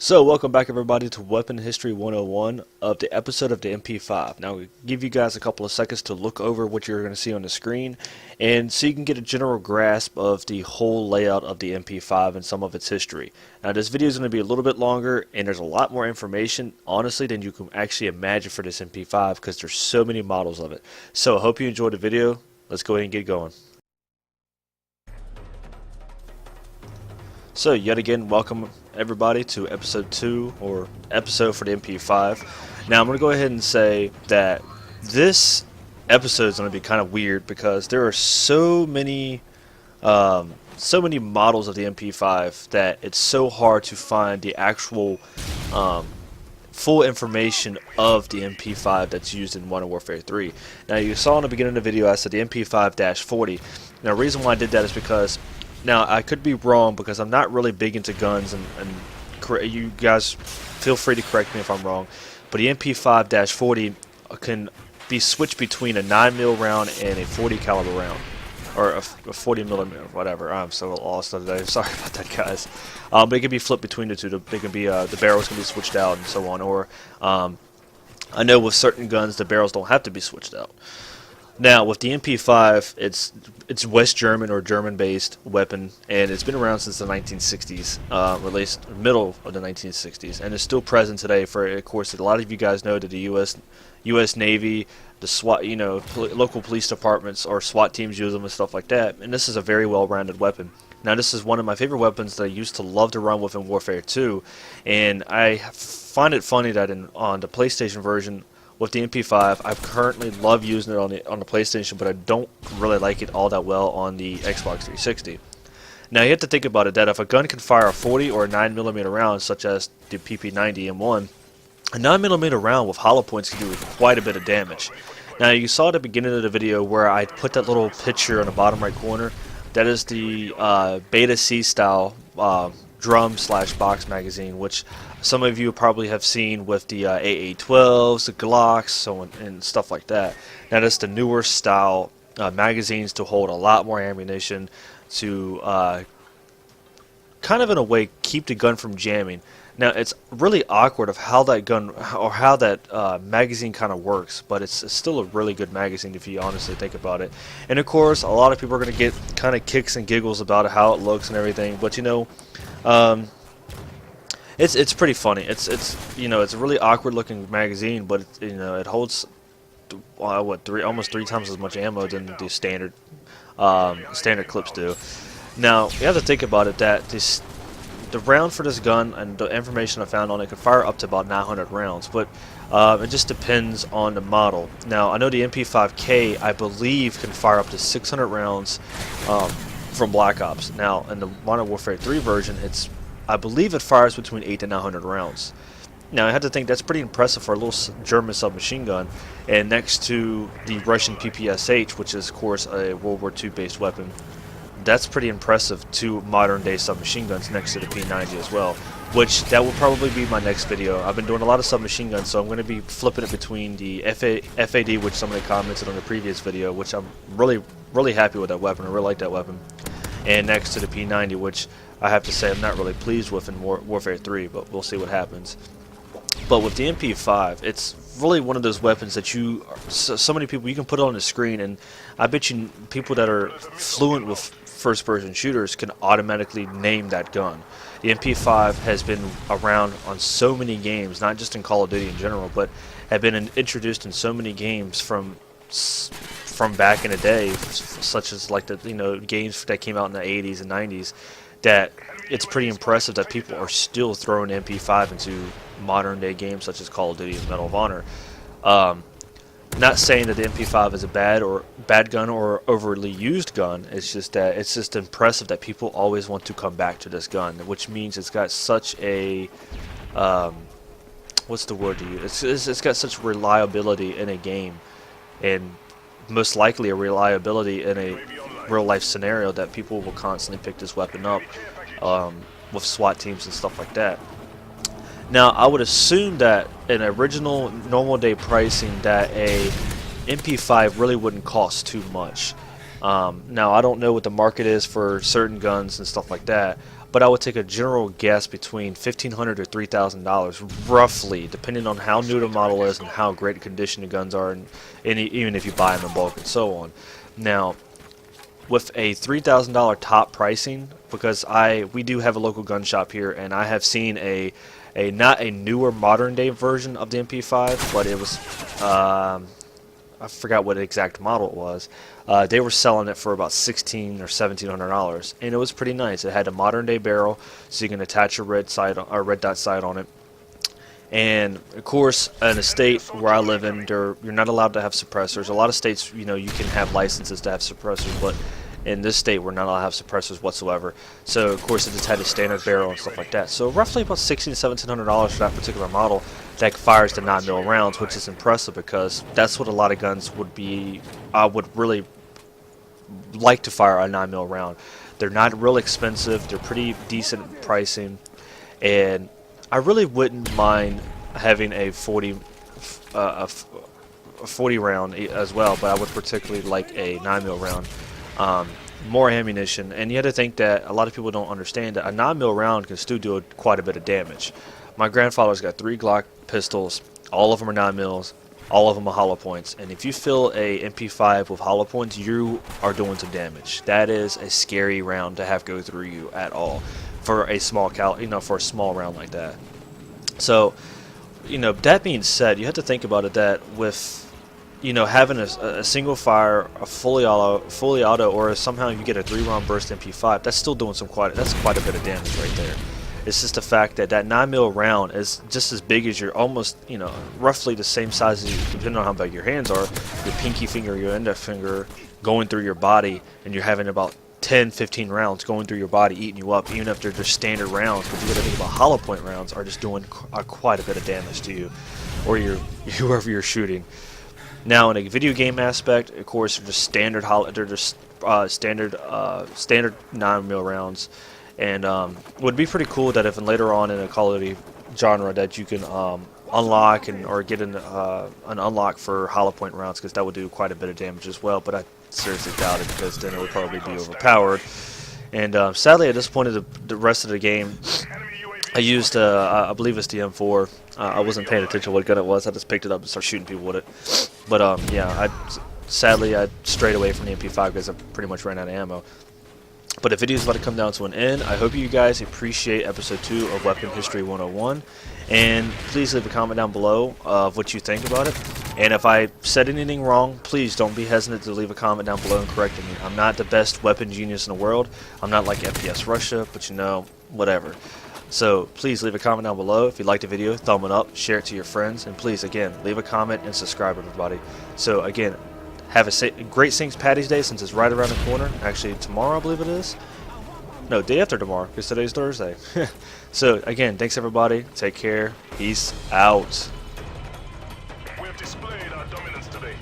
So, welcome back everybody to Weapon History 101 of the episode of the MP5. Now, we give you guys a couple of seconds to look over what you're going to see on the screen and so you can get a general grasp of the whole layout of the MP5 and some of its history. Now, this video is going to be a little bit longer and there's a lot more information, honestly, than you can actually imagine for this MP5 because there's so many models of it. So, I hope you enjoyed the video. Let's go ahead and get going. So, yet again, welcome everybody to episode 2 or episode for the MP5. Now I'm going to go ahead and say that this episode is going to be kind of weird because there are so many models of the MP5 that it's so hard to find the actual full information of the MP5 that's used in Modern Warfare 3. Now you saw in the beginning of the video I said the MP5-40. Now the reason why I did that is because now, I could be wrong because I'm not really big into guns, and you guys feel free to correct me if I'm wrong, but the MP5-40 can be switched between a 9mm round and a 40 caliber round, or a 40mm, whatever. I'm so lost today. Sorry about that, guys. But it can be flipped between the two. They can be the barrels can be switched out and so on. Or I know with certain guns the barrels don't have to be switched out. Now, with the MP5, it's West German or German-based weapon, and it's been around since the 1960s, released middle of the 1960s, and is still present today. For, of course, a lot of you guys know that the U.S. Navy, the SWAT, local police departments or SWAT teams use them and stuff like that. And this is a very well-rounded weapon. Now, this is one of my favorite weapons that I used to love to run with in Warfare 2, and I find it funny that on the PlayStation version with the MP5, I currently love using it on the PlayStation, but I don't really like it all that well on the Xbox 360. Now you have to think about it that if a gun can fire a 40 or a 9mm round, such as the PP90 M1, a 9mm round with hollow points can do quite a bit of damage. Now you saw at the beginning of the video where I put that little picture on the bottom right corner. That is the Beta C style drum/box magazine, which some of you probably have seen with the AA-12s, the Glocks, so on, and stuff like that. Now that's the newer style magazines to hold a lot more ammunition to kind of in a way keep the gun from jamming. Now it's really awkward of how that gun or how that magazine kind of works, but it's still a really good magazine if you honestly think about it. And of course, a lot of people are going to get kind of kicks and giggles about how it looks and everything, but it's pretty funny. It's a really awkward looking magazine, but it holds almost three times as much ammo than the standard clips do. Now you have to think about it that the round for this gun and the information I found on it can fire up to about 900 rounds, but it just depends on the model. Now I know the MP5K I believe can fire up to 600 rounds from Black Ops. Now in the Modern Warfare 3 version, I believe it fires between 8 to 900 rounds. Now I had to think that's pretty impressive for a little German submachine gun, and next to the Russian PPSH, which is of course a World War II based weapon, that's pretty impressive. Two modern day submachine guns next to the P90 as well, which that will probably be my next video. I've been doing a lot of submachine guns, so I'm going to be flipping it between the FAD, which somebody commented on the previous video, which I'm really happy with that weapon. I really like that weapon, and next to the P90, which I have to say I'm not really pleased with in Warfare 3, but we'll see what happens. But with the MP5, it's really one of those weapons that so many people, you can put it on the screen, and I bet you people that are fluent with first-person shooters can automatically name that gun. The MP5 has been around on so many games, not just in Call of Duty in general, but have been introduced in so many games from back in the day, such as like the games that came out in the 80s and 90s. That it's pretty impressive that people are still throwing MP5 into modern day games such as Call of Duty and Medal of Honor. Not saying that the MP5 is a bad gun or overly used gun. It's just that it's just impressive that people always want to come back to this gun, which means it's got such a what's the word to use? It's got such reliability in a game, and most likely a reliability in a real life scenario that people will constantly pick this weapon up with SWAT teams and stuff like that. Now I would assume that in original normal day pricing that a MP5 really wouldn't cost too much. Now I don't know what the market is for certain guns and stuff like that, but I would take a general guess between $1,500 to $3,000, roughly, depending on how new the model is and how great condition the guns are, and even if you buy them in bulk and so on. Now, with a $3,000 top pricing, because we do have a local gun shop here, and I have seen not a newer modern day version of the MP5, but it was I forgot what exact model it was. They were selling it for about $1,600 or $1,700, and it was pretty nice. It had a modern day barrel, so you can attach a red dot sight on it. And of course, in a state where I live in, you're not allowed to have suppressors. A lot of states, you can have licenses to have suppressors, but in this state, we're not allowed to have suppressors whatsoever. So of course, it just had a standard barrel and stuff like that. So roughly about $1,600 to $1,700 for that particular model that fires the 9mm rounds, which is impressive because that's what a lot of guns would be. I would really like to fire a 9mm round. They're not real expensive. They're pretty decent pricing, and I really wouldn't mind having a 40 round as well, but I would particularly like a 9mm round. More ammunition, and you have to think that a lot of people don't understand that a 9mm round can still do quite a bit of damage. My grandfather's got 3 Glock pistols. All of them are 9mm. All of them are hollow points, and if you fill a MP5 with hollow points, you are doing some damage. That is a scary round to have go through you at all for a small for a small round like that. So, that being said, you have to think about it that with having a single fire, a fully auto, or somehow you get a 3-round burst MP5, that's still doing that's quite a bit of damage right there. It's just the fact that 9mm round is just as big as your almost, roughly the same size as you, depending on how big your hands are, your pinky finger, your index finger going through your body, and you're having about 10-15 rounds going through your body, eating you up, even if they're just standard rounds. But you got to think about hollow point rounds are just doing quite a bit of damage to you, or whoever you're shooting. Now, in a video game aspect, of course, they're just standard standard 9mm rounds, and would be pretty cool that if later on in a Call of Duty genre that you can unlock or get an unlock for hollow point rounds, because that would do quite a bit of damage as well. But I seriously doubt it, because then it would probably be overpowered. And sadly, at this point of the rest of the game, I used, I believe it's the M4. I wasn't paying attention to what gun it was. I just picked it up and started shooting people with it. But yeah, sadly I strayed away from the MP5 because I pretty much ran out of ammo. But the video is about to come down to an end. I hope you guys appreciate episode 2 of Weapon History 101. And please leave a comment down below of what you think about it. And if I said anything wrong, please don't be hesitant to leave a comment down below and correct me. I'm not the best weapon genius in the world. I'm not like FPS Russia, but whatever. So please leave a comment down below. If you liked the video, thumb it up, share it to your friends, and please, again, leave a comment and subscribe, everybody. So again, have a great St. Paddy's Day, since it's right around the corner. Actually, tomorrow, I believe it is. No, day after tomorrow, because today's Thursday. So again, thanks everybody. Take care. Peace out. We have displayed our dominance today.